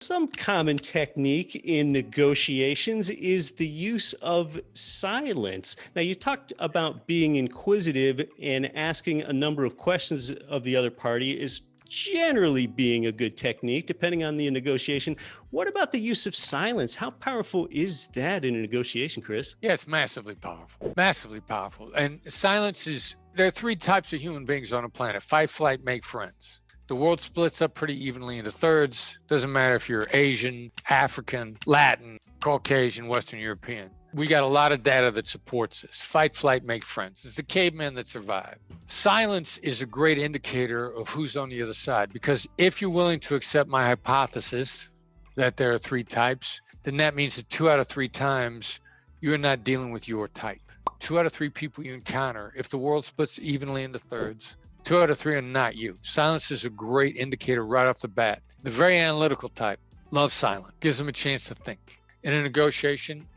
Some common technique in negotiations is the use of silence. Now, you talked about being inquisitive and asking a number of questions of the other party is generally being a good technique, depending on the negotiation. What about the use of silence? How powerful is that in a negotiation, Chris? Yeah, it's massively powerful, massively powerful. And silence is, there are three types of human beings on the planet: fight, flight, make friends. The world splits up pretty evenly into thirds. Doesn't matter if you're Asian, African, Latin, Caucasian, Western European. We got a lot of data that supports this. Fight, flight, make friends. It's the caveman that survived. Silence is a great indicator of who's on the other side, because if you're willing to accept my hypothesis that there are three types, then that means that 2 out of 3 times you're not dealing with your type. 2 out of 3 people you encounter, if the world splits evenly into thirds, 2 out of 3 are not you. Silence is a great indicator right off the bat. The very analytical type loves silence, gives them a chance to think. In a negotiation,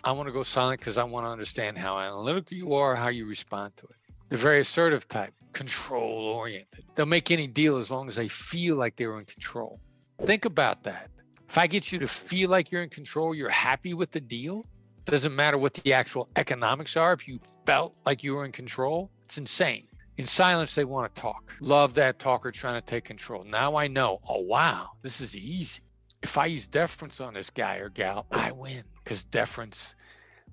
I want to go silent because I want to understand how analytical you are, how you respond to it. The very assertive type, control-oriented. They'll make any deal as long as they feel like they're in control. Think about that. If I get you to feel like you're in control, you're happy with the deal, doesn't matter what the actual economics are, if you felt like you were in control, it's insane. In silence, they want to talk. Love that talker trying to take control. Now I know, oh, wow, this is easy. If I use deference on this guy or gal, I win, because deference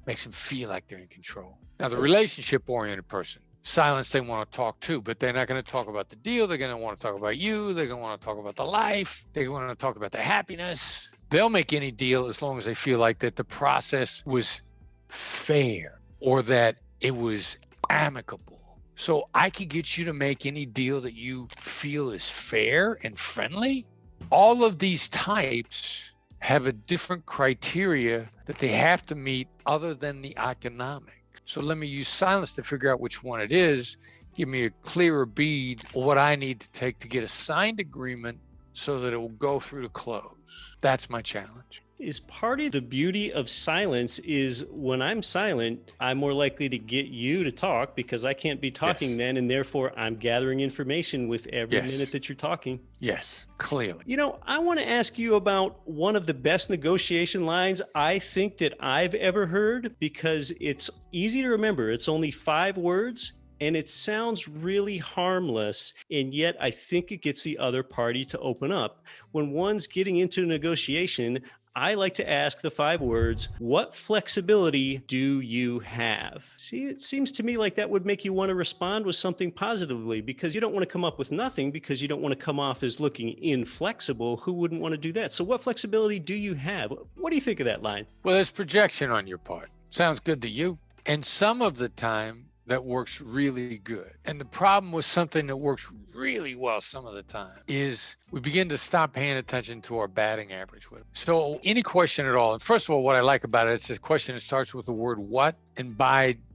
makes them feel like they're in control. Now, the relationship-oriented person, silence, they want to talk too, but they're not going to talk about the deal. They're going to want to talk about you. They're going to want to talk about the life. They want to talk about their happiness. They'll make any deal as long as they feel like that the process was fair or that it was amicable. So I could get you to make any deal that you feel is fair and friendly. All of these types have a different criteria that they have to meet other than the economic. So let me use silence to figure out which one it is. Give me a clearer bead of what I need to take to get a signed agreement so that it will go through to close. That's my challenge. Is part of the beauty of silence is when I'm silent, I'm more likely to get you to talk because I can't be talking then, and therefore I'm gathering information with every minute that you're talking. Yes, clearly. You know, I want to ask you about one of the best negotiation lines I think that I've ever heard, because it's easy to remember. It's only 5 words. And it sounds really harmless, and yet I think it gets the other party to open up. When one's getting into a negotiation, I like to ask the 5 words, what flexibility do you have? See, it seems to me like that would make you want to respond with something positively, because you don't want to come up with nothing, because you don't want to come off as looking inflexible. Who wouldn't want to do that? So what flexibility do you have? What do you think of that line? Well, there's projection on your part. Sounds good to you. And some of the time, that works really good. And the problem with something that works really well some of the time is we begin to stop paying attention to our batting average with it. So any question at all, and first of all, what I like about it, it's a question that starts with the word what, and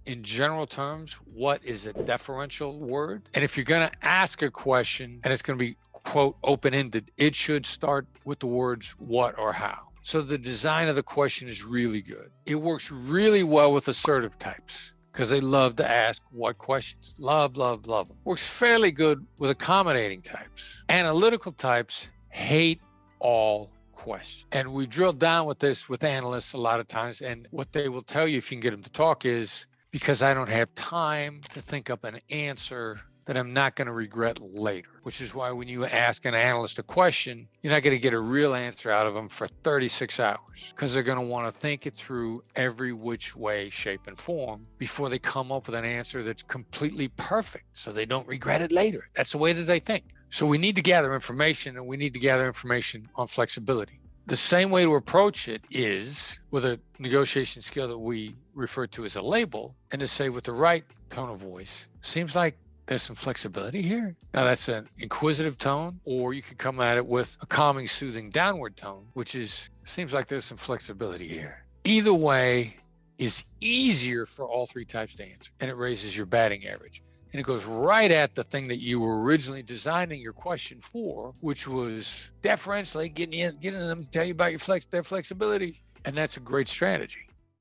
in general terms, what is a deferential word? And if you're going to ask a question and it's going to be, quote, open-ended, it should start with the words what or how. So the design of the question is really good. It works really well with assertive types, because they love to ask what questions. Love, love, love them. Works fairly good with accommodating types. Analytical types hate all questions. And we drill down with this with analysts a lot of times, and what they will tell you if you can get them to talk is, because I don't have time to think up an answer that I'm not going to regret later, which is why when you ask an analyst a question, you're not going to get a real answer out of them for 36 hours, because they're going to want to think it through every which way, shape, and form before they come up with an answer that's completely perfect, so they don't regret it later. That's the way that they think. So we need to gather information, and we need to gather information on flexibility. The same way to approach it is with a negotiation skill that we refer to as a label, and to say with the right tone of voice, seems like there's some flexibility here. Now that's an inquisitive tone, or you could come at it with a calming, soothing downward tone, which is, seems like there's some flexibility here. Either way is easier for all 3 types to answer, and it raises your batting average. And it goes right at the thing that you were originally designing your question for, which was deferentially getting them to tell you about their flexibility. And that's a great strategy.